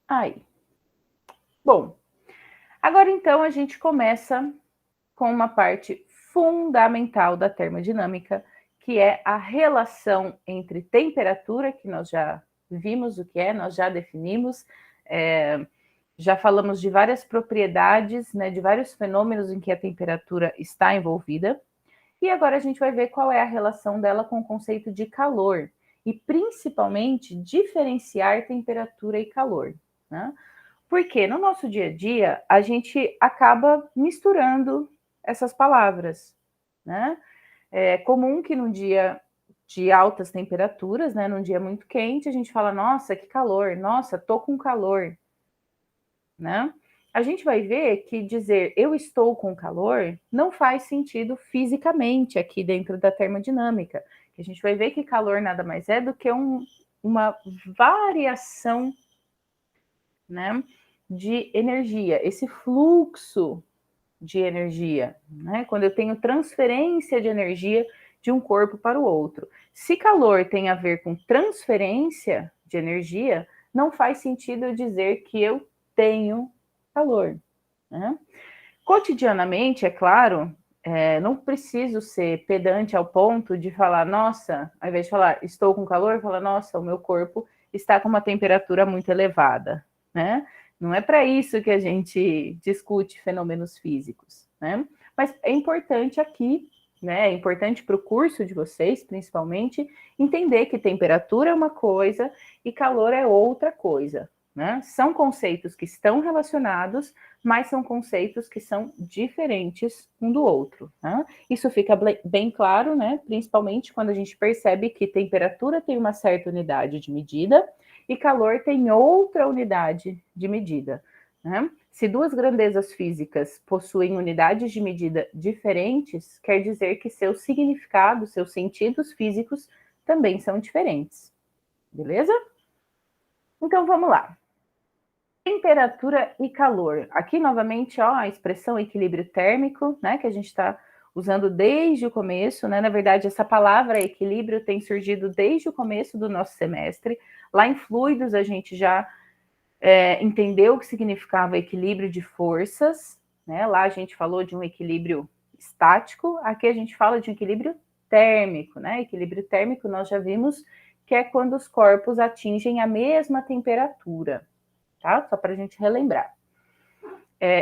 Aí. Bom, agora então a gente começa com uma parte fundamental da termodinâmica, que é a relação entre temperatura, que nós já vimos o que é, nós já definimos, já falamos de várias propriedades, né, de vários fenômenos em que a temperatura está envolvida, e agora a gente vai ver qual é a relação dela com o conceito de calor, e principalmente diferenciar temperatura e calor, né? Porque no nosso dia a dia a gente acaba misturando essas palavras, né? É comum que num dia de altas temperaturas, né, num dia muito quente, a gente fala, nossa, que calor, nossa, tô com calor, né? A gente vai ver que dizer eu estou com calor não faz sentido fisicamente aqui dentro da termodinâmica. A gente vai ver que calor nada mais é do que uma variação, né, de energia, esse fluxo de energia, né? Quando eu tenho transferência de energia de um corpo para o outro. Se calor tem a ver com transferência de energia, não faz sentido eu dizer que eu tenho calor, né? Cotidianamente, é claro, não preciso ser pedante ao ponto de falar, nossa, ao invés de falar estou com calor, falar, nossa, o meu corpo está com uma temperatura muito elevada, né? Não é para isso que a gente discute fenômenos físicos, né? Mas é importante aqui, né? É importante para o curso de vocês, principalmente, entender que temperatura é uma coisa e calor é outra coisa, né? São conceitos que estão relacionados, mas são conceitos que são diferentes um do outro, né? Isso fica bem claro, né? Principalmente quando a gente percebe que temperatura tem uma certa unidade de medida e calor tem outra unidade de medida, né? Se duas grandezas físicas possuem unidades de medida diferentes, quer dizer que seus significados, seus sentidos físicos também são diferentes, beleza? Então vamos lá. Temperatura e calor. Aqui, novamente, ó, a expressão equilíbrio térmico, né, que a gente está usando desde o começo, né? Na verdade, essa palavra equilíbrio tem surgido desde o começo do nosso semestre. Lá em fluidos, a gente já entendeu o que significava equilíbrio de forças, né? Lá a gente falou de um equilíbrio estático, aqui a gente fala de um equilíbrio térmico, né? Equilíbrio térmico nós já vimos que é quando os corpos atingem a mesma temperatura, tá? Só para a gente relembrar.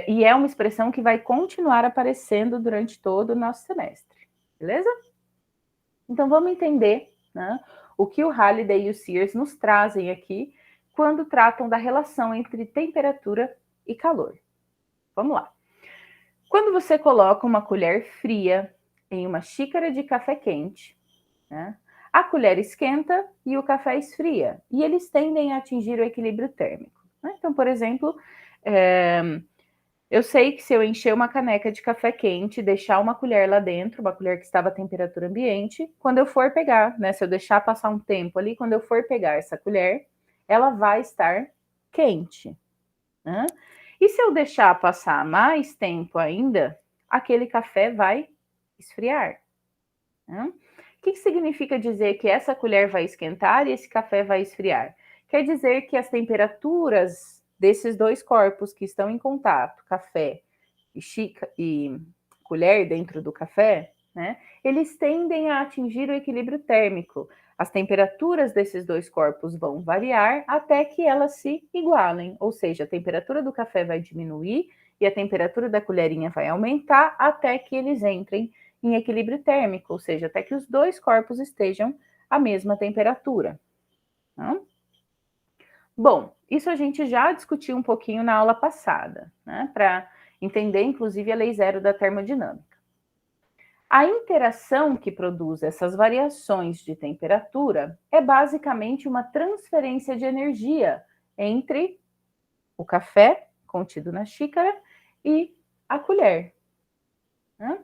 E é uma expressão que vai continuar aparecendo durante todo o nosso semestre, beleza? Então vamos entender, né, o que o Halliday e o Sears nos trazem aqui quando tratam da relação entre temperatura e calor. Vamos lá. Quando você coloca uma colher fria em uma xícara de café quente, né, a colher esquenta e o café esfria, e eles tendem a atingir o equilíbrio térmico, né? Então, por exemplo, eu sei que se eu encher uma caneca de café quente, deixar uma colher lá dentro, uma colher que estava a temperatura ambiente, quando eu for pegar, né, se eu deixar passar um tempo ali, quando eu for pegar essa colher, ela vai estar quente, né? E se eu deixar passar mais tempo ainda, aquele café vai esfriar, né? O que significa dizer que essa colher vai esquentar e esse café vai esfriar? Quer dizer que as temperaturas desses dois corpos que estão em contato, café e colher dentro do café, né, eles tendem a atingir o equilíbrio térmico. As temperaturas desses dois corpos vão variar até que elas se igualem, ou seja, a temperatura do café vai diminuir e a temperatura da colherinha vai aumentar até que eles entrem em equilíbrio térmico, ou seja, até que os dois corpos estejam à mesma temperatura. Né? Bom, isso a gente já discutiu um pouquinho na aula passada, né, para entender, inclusive, a lei zero da termodinâmica. A interação que produz essas variações de temperatura é basicamente uma transferência de energia entre o café contido na xícara e a colher. Né?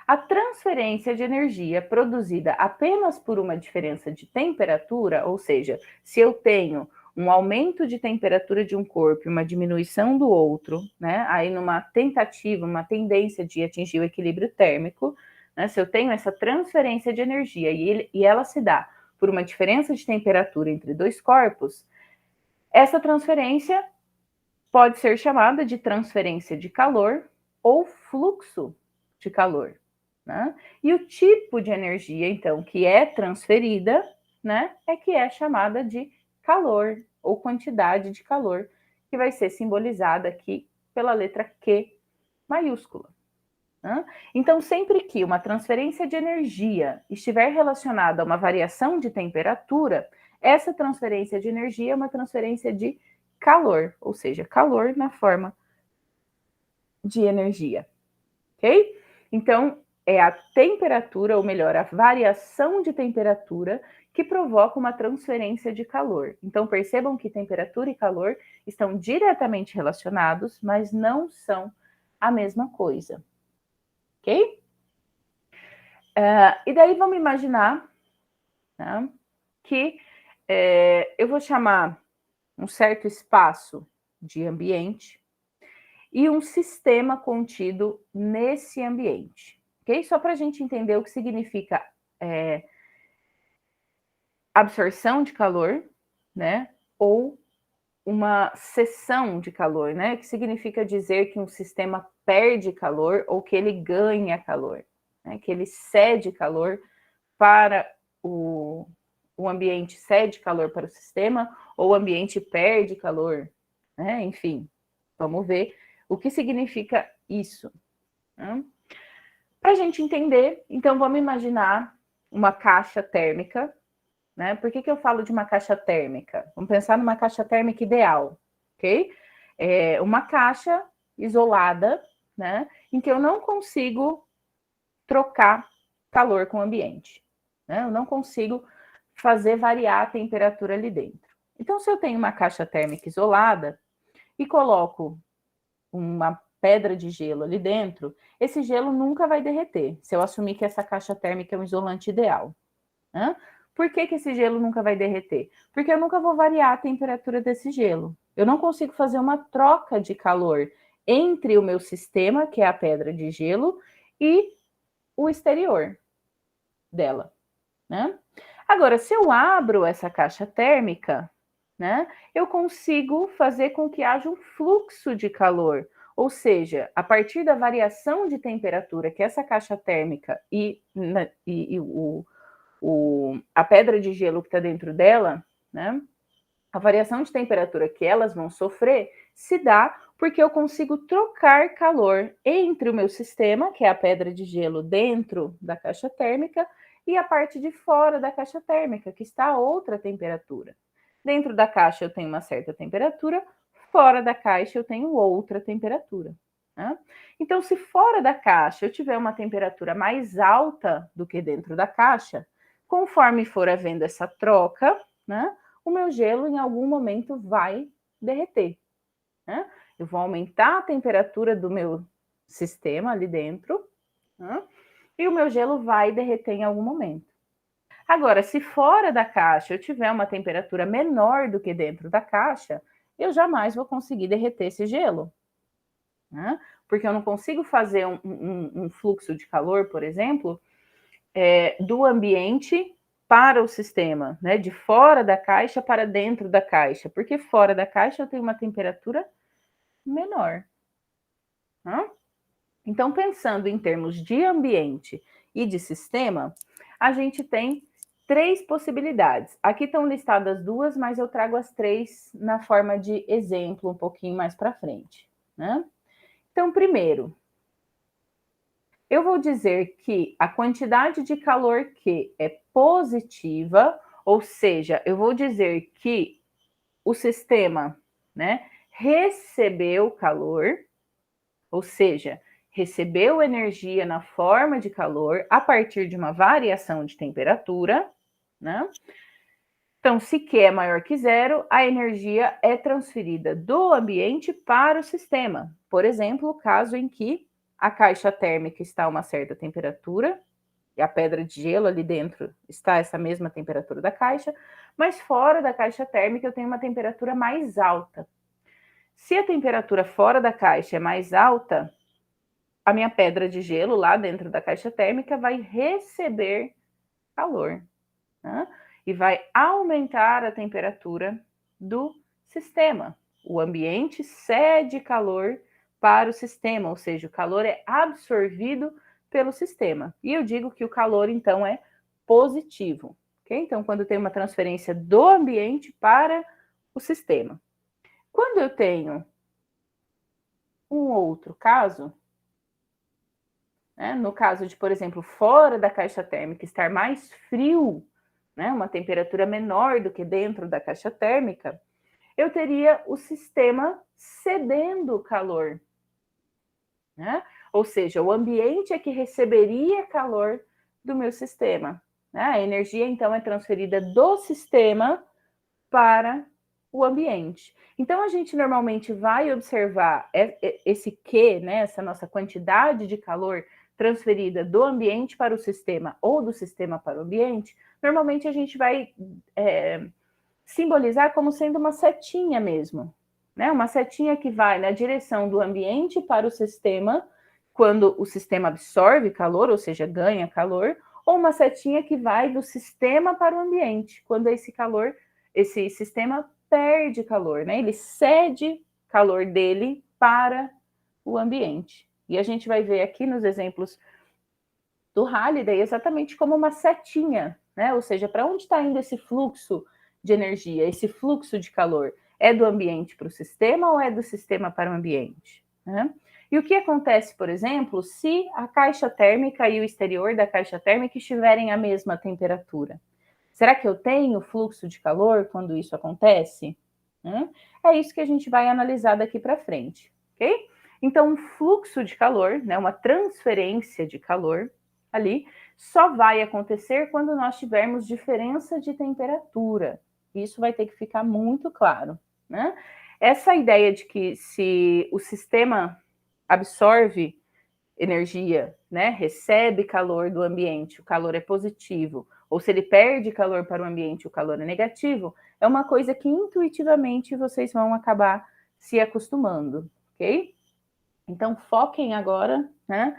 A transferência de energia produzida apenas por uma diferença de temperatura, ou seja, se eu tenho um aumento de temperatura de um corpo e uma diminuição do outro, né? Aí numa tentativa, uma tendência de atingir o equilíbrio térmico, né? Se eu tenho essa transferência de energia e ela se dá por uma diferença de temperatura entre dois corpos, essa transferência pode ser chamada de transferência de calor ou fluxo de calor, né? E o tipo de energia, então, que é transferida, né, é que é chamada de calor ou quantidade de calor, que vai ser simbolizada aqui pela letra Q maiúscula. Né? Então, sempre que uma transferência de energia estiver relacionada a uma variação de temperatura, essa transferência de energia é uma transferência de calor, ou seja, calor na forma de energia, ok? Então, é a temperatura, ou melhor, a variação de temperatura que provoca uma transferência de calor. Então, percebam que temperatura e calor estão diretamente relacionados, mas não são a mesma coisa, ok? E daí vamos imaginar, né, que eu vou chamar um certo espaço de ambiente e um sistema contido nesse ambiente, ok? Só para a gente entender o que significa absorção de calor, né? Ou uma cessão de calor, né? Que significa dizer que um sistema perde calor ou que ele ganha calor, né? Que ele cede calor para o ambiente, cede calor para o sistema, ou o ambiente perde calor, né? Enfim, vamos ver o que significa isso. Né? Para a gente entender, então vamos imaginar uma caixa térmica, né? Por que eu falo de uma caixa térmica? Vamos pensar numa caixa térmica ideal, ok? É uma caixa isolada, né? Em que eu não consigo trocar calor com o ambiente, né? Eu não consigo fazer variar a temperatura ali dentro. Então, se eu tenho uma caixa térmica isolada e coloco uma pedra de gelo ali dentro, esse gelo nunca vai derreter, se eu assumir que essa caixa térmica é um isolante ideal. Né? Por que esse gelo nunca vai derreter? Porque eu nunca vou variar a temperatura desse gelo. Eu não consigo fazer uma troca de calor entre o meu sistema, que é a pedra de gelo, e o exterior dela. Né? Agora, se eu abro essa caixa térmica, né, eu consigo fazer com que haja um fluxo de calor. Ou seja, a partir da variação de temperatura que essa caixa térmica e a pedra de gelo que está dentro dela, né, a variação de temperatura que elas vão sofrer se dá porque eu consigo trocar calor entre o meu sistema, que é a pedra de gelo dentro da caixa térmica, e a parte de fora da caixa térmica, que está a outra temperatura. Dentro da caixa eu tenho uma certa temperatura, fora da caixa eu tenho outra temperatura. Né? Então, se fora da caixa eu tiver uma temperatura mais alta do que dentro da caixa, conforme for havendo essa troca, né, o meu gelo em algum momento vai derreter. Né? Eu vou aumentar a temperatura do meu sistema ali dentro, né, e o meu gelo vai derreter em algum momento. Agora, se fora da caixa eu tiver uma temperatura menor do que dentro da caixa, eu jamais vou conseguir derreter esse gelo. Né? Porque eu não consigo fazer um fluxo de calor, por exemplo, do ambiente para o sistema, né? De fora da caixa para dentro da caixa, porque fora da caixa eu tenho uma temperatura menor. Né? Então, pensando em termos de ambiente e de sistema, a gente tem três possibilidades. Aqui estão listadas duas, mas eu trago as três na forma de exemplo um pouquinho mais para frente. Né? Então, primeiro, eu vou dizer que a quantidade de calor Q é positiva, ou seja, eu vou dizer que o sistema, né, recebeu calor, ou seja, recebeu energia na forma de calor a partir de uma variação de temperatura, né? Então, se Q é maior que zero, a energia é transferida do ambiente para o sistema. Por exemplo, o caso em que a caixa térmica está a uma certa temperatura, e a pedra de gelo ali dentro está essa mesma temperatura da caixa, mas fora da caixa térmica eu tenho uma temperatura mais alta. Se a temperatura fora da caixa é mais alta, a minha pedra de gelo lá dentro da caixa térmica vai receber calor, né? E vai aumentar a temperatura do sistema. o ambiente cede calor para o sistema, ou seja, o calor é absorvido pelo sistema. E eu digo que o calor, então, é positivo. Okay? Então, quando tem uma transferência do ambiente para o sistema. Quando eu tenho um outro caso, né, no caso de, por exemplo, fora da caixa térmica estar mais frio, né, uma temperatura menor do que dentro da caixa térmica, eu teria o sistema cedendo calor, né? Ou seja, o ambiente é que receberia calor do meu sistema. Né? A energia, então, é transferida do sistema para o ambiente. Então, a gente normalmente vai observar esse Q, né, essa nossa quantidade de calor transferida do ambiente para o sistema ou do sistema para o ambiente, normalmente a gente vai simbolizar como sendo uma setinha mesmo, né? Uma setinha que vai na direção do ambiente para o sistema, quando o sistema absorve calor, ou seja, ganha calor, ou uma setinha que vai do sistema para o ambiente, quando esse sistema perde calor, né? Ele cede calor dele para o ambiente. E a gente vai ver aqui nos exemplos do Halliday exatamente como uma setinha, né? Ou seja, para onde está indo esse fluxo de energia, esse fluxo de calor? É do ambiente para o sistema ou é do sistema para o ambiente? Né? E o que acontece, por exemplo, se a caixa térmica e o exterior da caixa térmica estiverem à mesma temperatura? Será que eu tenho fluxo de calor quando isso acontece? É isso que a gente vai analisar daqui para frente, ok? Então, um fluxo de calor, né, uma transferência de calor ali, só vai acontecer quando nós tivermos diferença de temperatura. Isso vai ter que ficar muito claro, né? Essa ideia de que se o sistema absorve energia, né, recebe calor do ambiente, o calor é positivo, ou se ele perde calor para o ambiente, o calor é negativo, é uma coisa que intuitivamente vocês vão acabar se acostumando, ok? Então, foquem agora, né?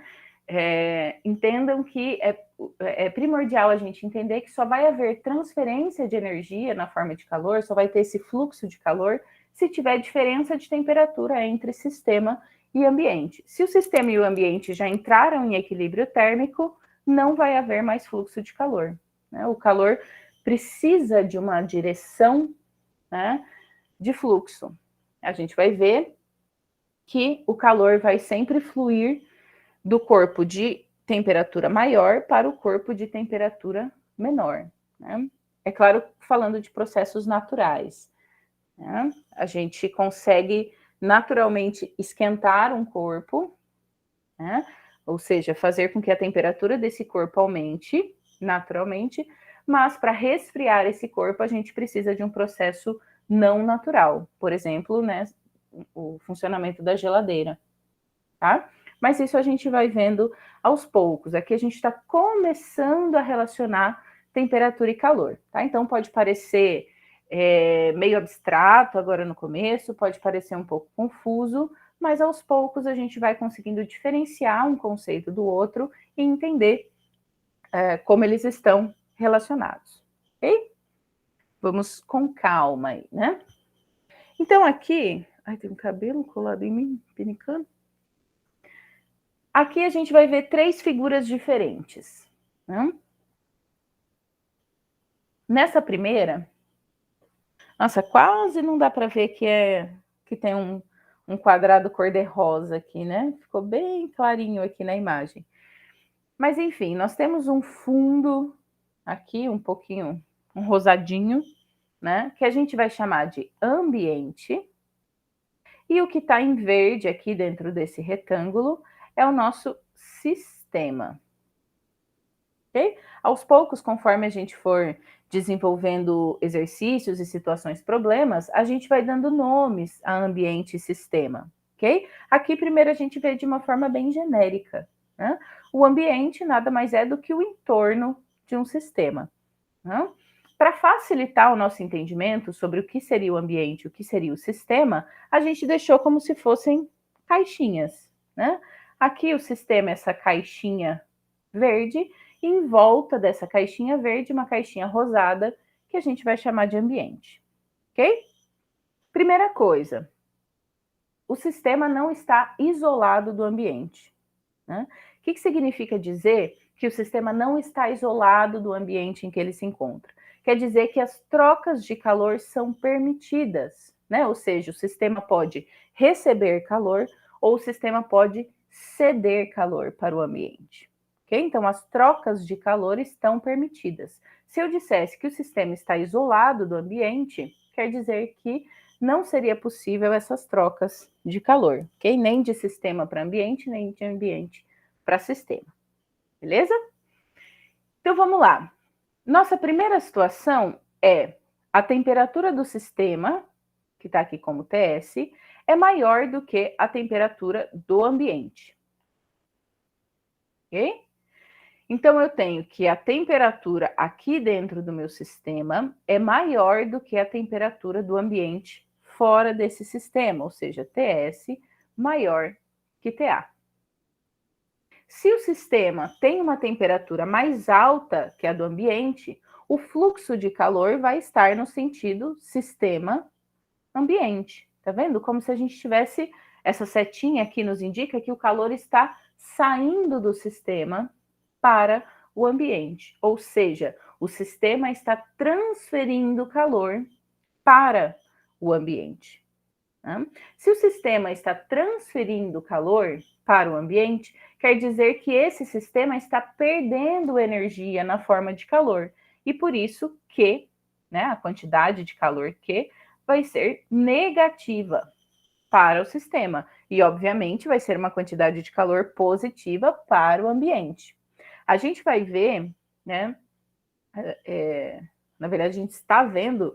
Entendam que é primordial a gente entender que só vai haver transferência de energia na forma de calor, só vai ter esse fluxo de calor se tiver diferença de temperatura entre sistema e ambiente. Se o sistema e o ambiente já entraram em equilíbrio térmico, não vai haver mais fluxo de calor. Né? O calor precisa de uma direção, né, de fluxo. A gente vai ver que o calor vai sempre fluir do corpo de temperatura maior para o corpo de temperatura menor. Né? É claro, falando de processos naturais. Né? A gente consegue naturalmente esquentar um corpo, né? Ou seja, fazer com que a temperatura desse corpo aumente naturalmente, mas para resfriar esse corpo a gente precisa de um processo não natural. Por exemplo, né, o funcionamento da geladeira. Tá? Mas isso a gente vai vendo aos poucos. Aqui a gente está começando a relacionar temperatura e calor, tá? Então pode parecer meio abstrato agora no começo, pode parecer um pouco confuso, mas aos poucos a gente vai conseguindo diferenciar um conceito do outro e entender como eles estão relacionados, ok? Vamos com calma aí, né? Então aqui... Ai, tem um cabelo colado em mim, pinicando. Aqui a gente vai ver três figuras diferentes. Né? Nessa primeira, nossa, quase não dá para ver que tem um quadrado cor-de-rosa aqui, né? Ficou bem clarinho aqui na imagem. Mas enfim, nós temos um fundo aqui, um pouquinho, um rosadinho, né? Que a gente vai chamar de ambiente. E o que está em verde aqui dentro desse retângulo é o nosso sistema. Okay? Aos poucos, conforme a gente for desenvolvendo exercícios e situações problemas, a gente vai dando nomes a ambiente e sistema, ok? Aqui, primeiro, a gente vê de uma forma bem genérica, né? O ambiente nada mais é do que o entorno de um sistema. Né? Para facilitar o nosso entendimento sobre o que seria o ambiente e o que seria o sistema, a gente deixou como se fossem caixinhas, né? Aqui o sistema é essa caixinha verde, e em volta dessa caixinha verde, uma caixinha rosada, que a gente vai chamar de ambiente, ok? Primeira coisa, o sistema não está isolado do ambiente, né? O que significa dizer que o sistema não está isolado do ambiente em que ele se encontra? Quer dizer que as trocas de calor são permitidas, né? Ou seja, o sistema pode receber calor ou o sistema pode ceder calor para o ambiente. Okay? Então, as trocas de calor estão permitidas. Se eu dissesse que o sistema está isolado do ambiente, quer dizer que não seria possível essas trocas de calor, ok? Nem de sistema para ambiente, nem de ambiente para sistema. Beleza? Então vamos lá. Nossa primeira situação é a temperatura do sistema, que está aqui como TS, é maior do que a temperatura do ambiente. Ok? Então eu tenho que a temperatura aqui dentro do meu sistema é maior do que a temperatura do ambiente fora desse sistema, ou seja, TS maior que TA. Se o sistema tem uma temperatura mais alta que a do ambiente, o fluxo de calor vai estar no sentido sistema-ambiente. Tá vendo? Como se a gente tivesse essa setinha aqui nos indica que o calor está saindo do sistema para o ambiente, ou seja, o sistema está transferindo calor para o ambiente. Né? Se o sistema está transferindo calor para o ambiente, quer dizer que esse sistema está perdendo energia na forma de calor, e por isso que, né, a quantidade de calor que vai ser negativa para o sistema, e obviamente vai ser uma quantidade de calor positiva para o ambiente. A gente vai ver, né, na verdade a gente está vendo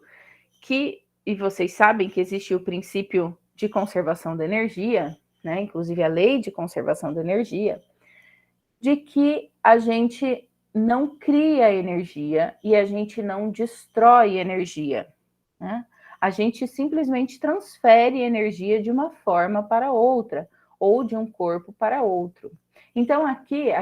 que, e vocês sabem que existe o princípio de conservação da energia, né, inclusive a lei de conservação da energia, de que a gente não cria energia e a gente não destrói energia, né? A gente simplesmente transfere energia de uma forma para outra, ou de um corpo para outro. Então, aqui,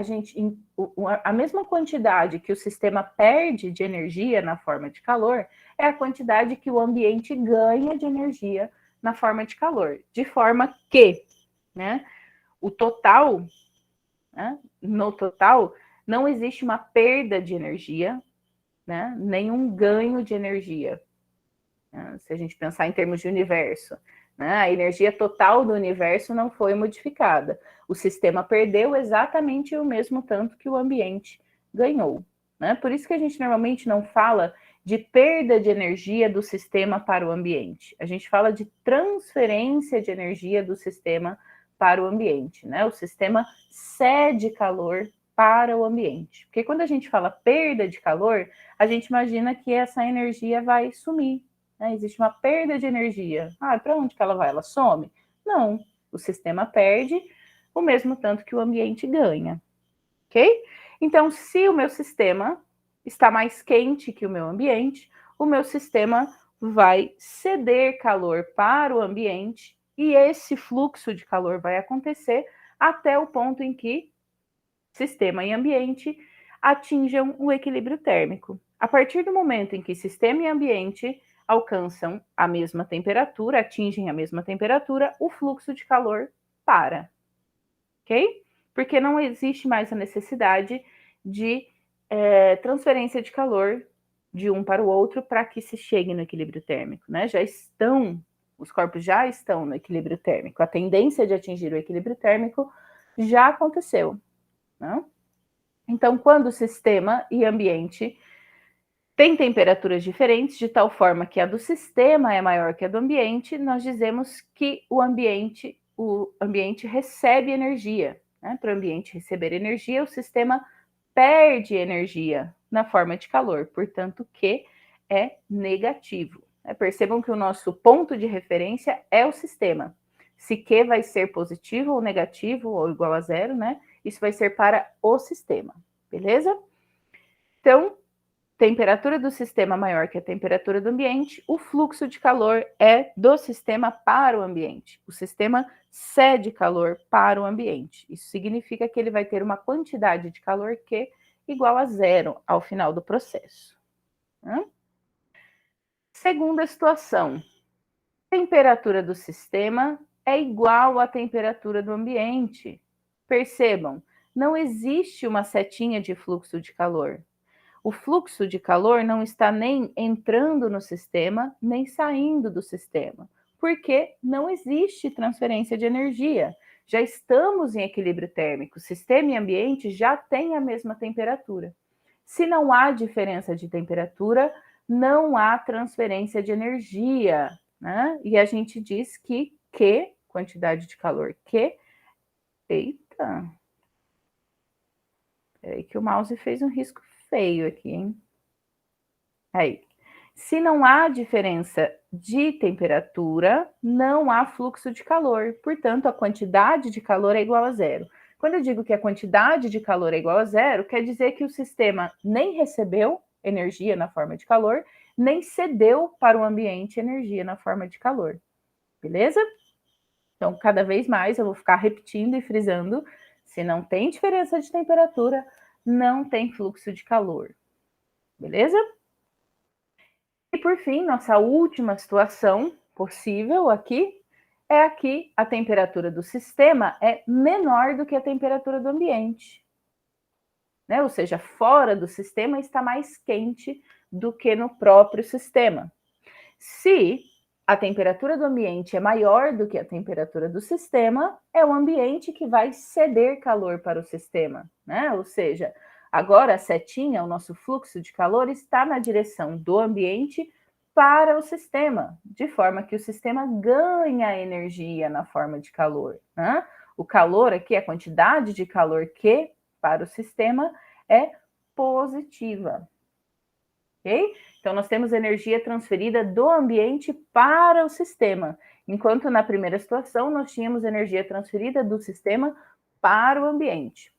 a mesma quantidade que o sistema perde de energia na forma de calor é a quantidade que o ambiente ganha de energia na forma de calor. De forma que, né, o total, né, no total, não existe uma perda de energia, né, nem um ganho de energia. Se a gente pensar em termos de universo, né? A energia total do universo não foi modificada. O sistema perdeu exatamente o mesmo tanto que o ambiente ganhou. Né? Por isso que a gente normalmente não fala de perda de energia do sistema para o ambiente. A gente fala de transferência de energia do sistema para o ambiente. Né? O sistema cede calor para o ambiente. Porque quando a gente fala perda de calor, a gente imagina que essa energia vai sumir. Né? Existe uma perda de energia. Para onde que ela vai? Ela some? Não. O sistema perde o mesmo tanto que o ambiente ganha. Ok? Então, se o meu sistema está mais quente que o meu ambiente, o meu sistema vai ceder calor para o ambiente e esse fluxo de calor vai acontecer até o ponto em que sistema e ambiente atinjam o equilíbrio térmico. A partir do momento em que sistema e ambiente alcançam a mesma temperatura, atingem a mesma temperatura, o fluxo de calor para. Ok? Porque não existe mais a necessidade de transferência de calor de um para o outro para que se chegue no equilíbrio térmico, né? Os corpos já estão no equilíbrio térmico. A tendência de atingir o equilíbrio térmico já aconteceu, né? Então, quando o sistema e ambiente tem temperaturas diferentes, de tal forma que a do sistema é maior que a do ambiente, nós dizemos que o ambiente recebe energia. Né? Para o ambiente receber energia, o sistema perde energia na forma de calor, portanto, Q é negativo. Percebam que o nosso ponto de referência é o sistema. Se Q vai ser positivo ou negativo, ou igual a zero, né? Isso vai ser para o sistema, beleza? Então, temperatura do sistema maior que a temperatura do ambiente, o fluxo de calor é do sistema para o ambiente. O sistema cede calor para o ambiente. Isso significa que ele vai ter uma quantidade de calor Q igual a zero ao final do processo. Segunda situação, temperatura do sistema é igual à temperatura do ambiente. Percebam, não existe uma setinha de fluxo de calor. O fluxo de calor não está nem entrando no sistema, nem saindo do sistema, porque não existe transferência de energia. Já estamos em equilíbrio térmico, sistema e ambiente já têm a mesma temperatura. Se não há diferença de temperatura, não há transferência de energia, né? E a gente diz que Q, quantidade de calor Q, eita, peraí que o mouse fez um risco feio aqui, hein? Aí, se não há diferença de temperatura, não há fluxo de calor. Portanto, a quantidade de calor é igual a zero. Quando eu digo que a quantidade de calor é igual a zero, quer dizer que o sistema nem recebeu energia na forma de calor, nem cedeu para o ambiente energia na forma de calor. Beleza? Então, cada vez mais eu vou ficar repetindo e frisando: se não tem diferença de temperatura, não tem fluxo de calor. Beleza? E por fim, nossa última situação possível aqui é aqui a temperatura do sistema é menor do que a temperatura do ambiente. Né? Ou seja, fora do sistema está mais quente do que no próprio sistema. Se a temperatura do ambiente é maior do que a temperatura do sistema, é o ambiente que vai ceder calor para o sistema. Né? Ou seja, agora a setinha, o nosso fluxo de calor, está na direção do ambiente para o sistema, de forma que o sistema ganha energia na forma de calor. Né? O calor aqui, a quantidade de calor que para o sistema é positiva. Ok? Então, nós temos energia transferida do ambiente para o sistema, enquanto na primeira situação nós tínhamos energia transferida do sistema para o ambiente.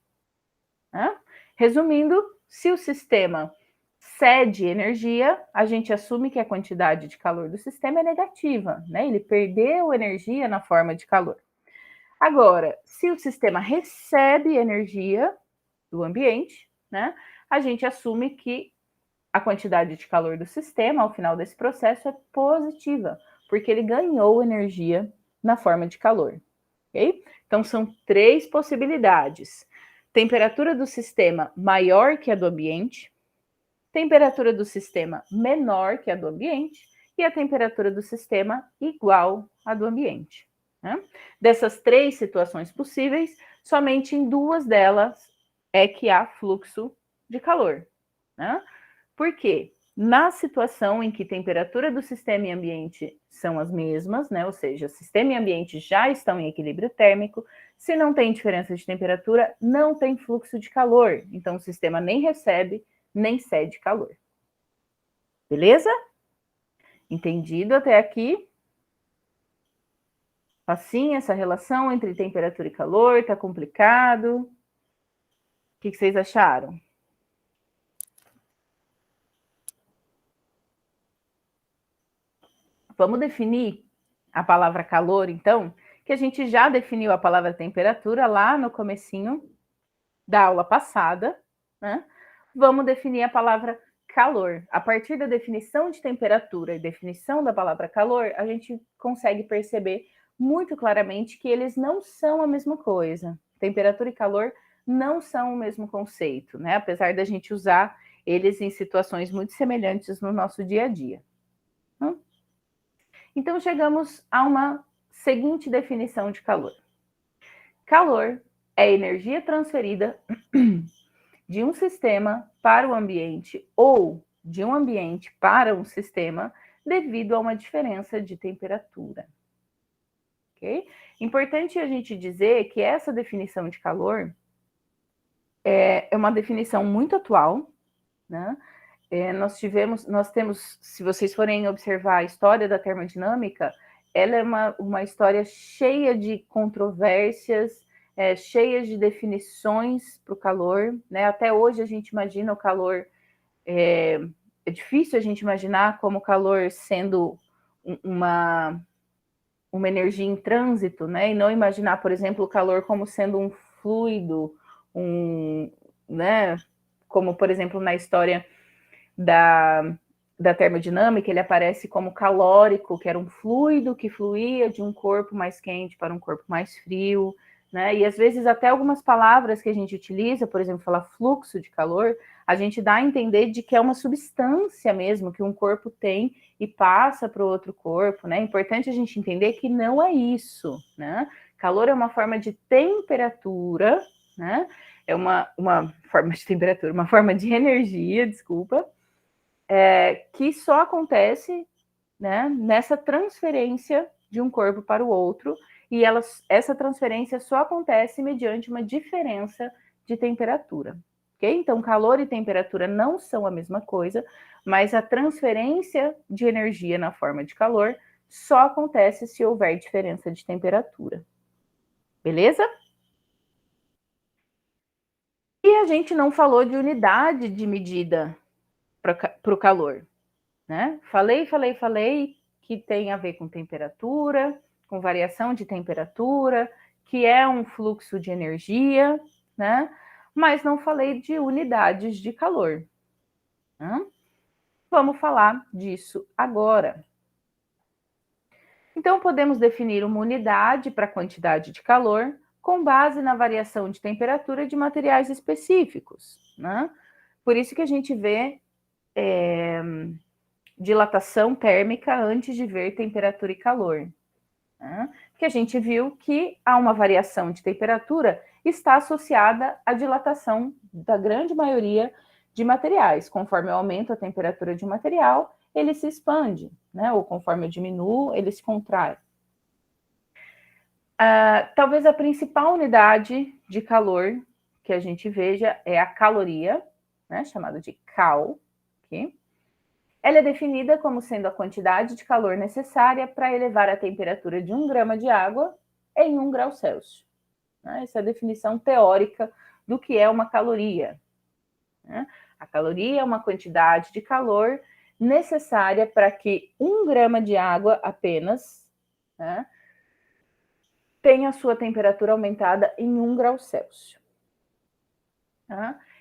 Né? Resumindo, se o sistema cede energia, a gente assume que a quantidade de calor do sistema é negativa, né? Ele perdeu energia na forma de calor. Agora, se o sistema recebe energia do ambiente, né? A gente assume que a quantidade de calor do sistema ao final desse processo é positiva, porque ele ganhou energia na forma de calor. Ok? Então, são 3 possibilidades: temperatura do sistema maior que a do ambiente, temperatura do sistema menor que a do ambiente e a temperatura do sistema igual à do ambiente. Né? Dessas 3 situações possíveis, somente em 2 delas é que há fluxo de calor. Né? Por quê? Na situação em que temperatura do sistema e ambiente são as mesmas, né? Ou seja, sistema e ambiente já estão em equilíbrio térmico, se não tem diferença de temperatura, não tem fluxo de calor. Então, o sistema nem recebe, nem cede calor. Beleza? Entendido até aqui? Assim, essa relação entre temperatura e calor, tá complicado? O que vocês acharam? Vamos definir a palavra calor, então, que a gente já definiu a palavra temperatura lá no comecinho da aula passada, né? Vamos definir a palavra calor. A partir da definição de temperatura e definição da palavra calor, a gente consegue perceber muito claramente que eles não são a mesma coisa. Temperatura e calor não são o mesmo conceito, né? Apesar da gente usar eles em situações muito semelhantes no nosso dia a dia. Então, chegamos a uma seguinte definição de calor. Calor é energia transferida de um sistema para o ambiente ou de um ambiente para um sistema devido a uma diferença de temperatura. Ok? Importante a gente dizer que essa definição de calor é uma definição muito atual, né? Nós temos, se vocês forem observar a história da termodinâmica, ela é uma história cheia de controvérsias, cheia de definições para o calor, né? Até hoje a gente imagina o calor, é difícil a gente imaginar como o calor sendo uma energia em trânsito, né? E não imaginar, por exemplo, o calor como sendo um fluido, né? Como, por exemplo, na história da termodinâmica, ele aparece como calórico, que era um fluido que fluía de um corpo mais quente para um corpo mais frio, né? E às vezes até algumas palavras que a gente utiliza, por exemplo, falar fluxo de calor, a gente dá a entender de que é uma substância mesmo que um corpo tem e passa para o outro corpo, né? É importante a gente entender que não é isso, né? Calor é uma forma de temperatura, né? É uma forma de temperatura, uma forma de energia, desculpa, que só acontece, né, nessa transferência de um corpo para o outro, e essa transferência só acontece mediante uma diferença de temperatura. Okay? Então, calor e temperatura não são a mesma coisa, mas a transferência de energia na forma de calor só acontece se houver diferença de temperatura. Beleza? E a gente não falou de unidade de medida para o calor, né? Falei que tem a ver com temperatura, com variação de temperatura, que é um fluxo de energia, né? Mas não falei de unidades de calor. Né? Vamos falar disso agora. Então, podemos definir uma unidade para a quantidade de calor com base na variação de temperatura de materiais específicos. Né? Por isso que a gente vê dilatação térmica antes de ver temperatura e calor. Né? Que a gente viu que há uma variação de temperatura está associada à dilatação da grande maioria de materiais. Conforme eu aumento a temperatura de um material, ele se expande, né? Ou conforme eu diminuo, ele se contrai. Talvez a principal unidade de calor que a gente veja é a caloria, né? Chamada de Cal. Okay? Ela é definida como sendo a quantidade de calor necessária para elevar a temperatura de 1 grama de água em 1 grau Celsius. Essa é a definição teórica do que é uma caloria. A caloria é uma quantidade de calor necessária para que 1 grama de água apenas tenha a sua temperatura aumentada em 1 grau Celsius.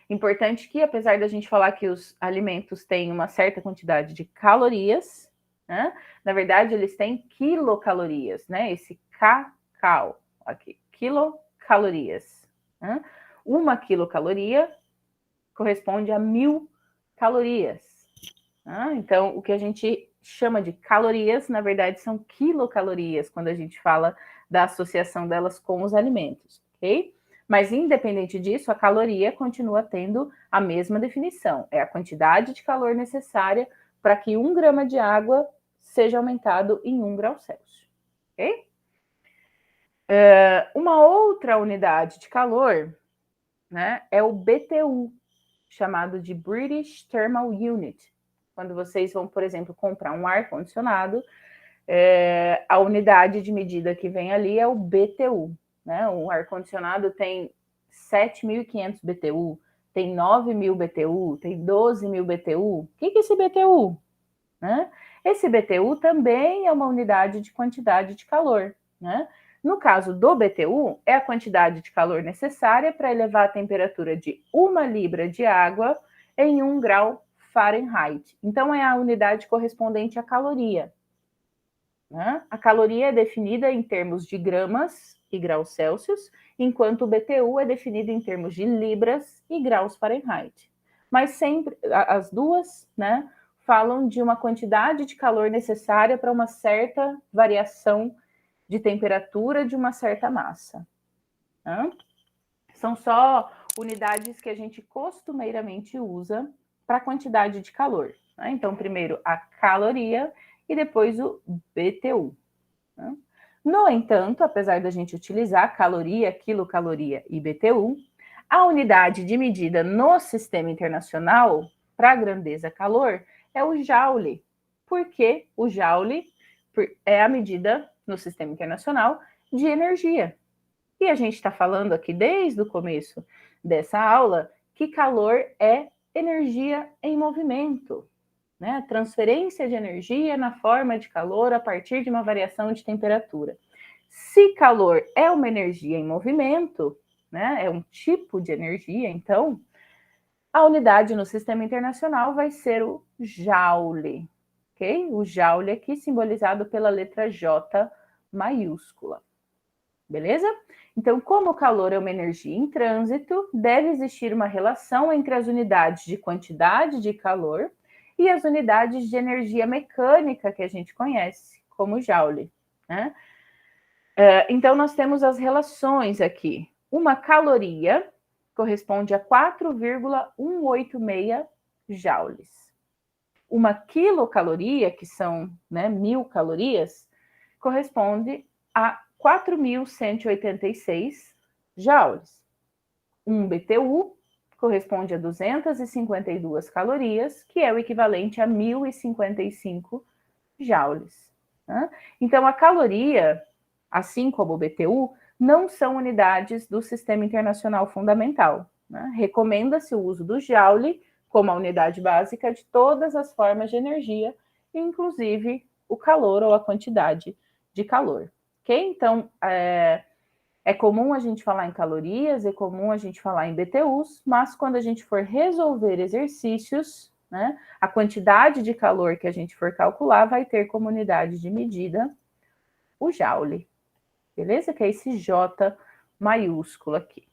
Importante que, apesar da gente falar que os alimentos têm uma certa quantidade de calorias, né? Na verdade, eles têm quilocalorias, né? Esse cacau aqui, quilocalorias. Né? 1 quilocaloria corresponde a 1000 calorias. Né? Então, o que a gente chama de calorias, na verdade, são quilocalorias, quando a gente fala da associação delas com os alimentos, ok? Mas, independente disso, a caloria continua tendo a mesma definição. É a quantidade de calor necessária para que 1 grama de água seja aumentado em 1 grau Celsius. Ok? Uma outra unidade de calor, né, é o BTU, chamado de British Thermal Unit. Quando vocês vão, por exemplo, comprar um ar-condicionado, a unidade de medida que vem ali é o BTU. Né? Um ar-condicionado tem 7.500 BTU, tem 9.000 BTU, tem 12.000 BTU. O que é esse BTU? Né? Esse BTU também é uma unidade de quantidade de calor. Né? No caso do BTU, é a quantidade de calor necessária para elevar a temperatura de 1 libra de água em 1 grau Fahrenheit. Então, é a unidade correspondente à caloria. Né? A caloria é definida em termos de gramas e graus Celsius, enquanto o BTU é definido em termos de libras e graus Fahrenheit. Mas sempre, as duas, né, falam de uma quantidade de calor necessária para uma certa variação de temperatura de uma certa massa. Né? São só unidades que a gente costumeiramente usa para a quantidade de calor. Né? Então, primeiro a caloria e depois o BTU. Né? No entanto, apesar da gente utilizar caloria, quilocaloria e BTU, a unidade de medida no sistema internacional para a grandeza calor é o joule, porque o joule é a medida no sistema internacional de energia. E a gente está falando aqui desde o começo dessa aula que calor é energia em movimento. Né? Transferência de energia na forma de calor a partir de uma variação de temperatura. Se calor é uma energia em movimento, né? É um tipo de energia, então, A unidade no sistema internacional vai ser o joule, ok? O joule aqui simbolizado pela letra J maiúscula, beleza? Então, como o calor é uma energia em trânsito, deve existir uma relação entre as unidades de quantidade de calor e as unidades de energia mecânica que a gente conhece como joule, né? Então, nós temos as relações aqui. Uma caloria corresponde a 4,186 joules. Uma quilocaloria, que são 1.000 calorias, corresponde a 4.186 joules. Um BTU corresponde a 252 calorias, que é o equivalente a 1.055 joules. Né? Então, a caloria, assim como o BTU, não são unidades do Sistema Internacional Fundamental. Né? Recomenda-se o uso do joule como a unidade básica de todas as formas de energia, inclusive o calor ou a quantidade de calor. Ok? Então, é comum a gente falar em calorias, é comum a gente falar em BTUs, mas quando a gente for resolver exercícios, né, a quantidade de calor que a gente for calcular vai ter como unidade de medida o joule, beleza? Que é esse J maiúsculo aqui.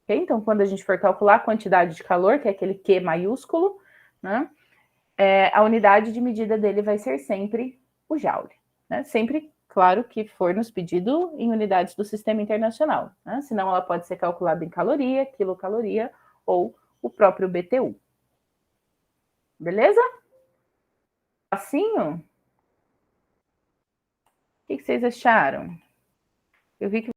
Okay? Então, quando a gente for calcular a quantidade de calor, que é aquele Q maiúsculo, né, a unidade de medida dele vai ser sempre o joule, né? Sempre, claro, que for nos pedido em unidades do sistema internacional, né? Senão ela pode ser calculada em caloria, quilocaloria ou o próprio BTU. Beleza? Facinho? O que vocês acharam? Eu vi que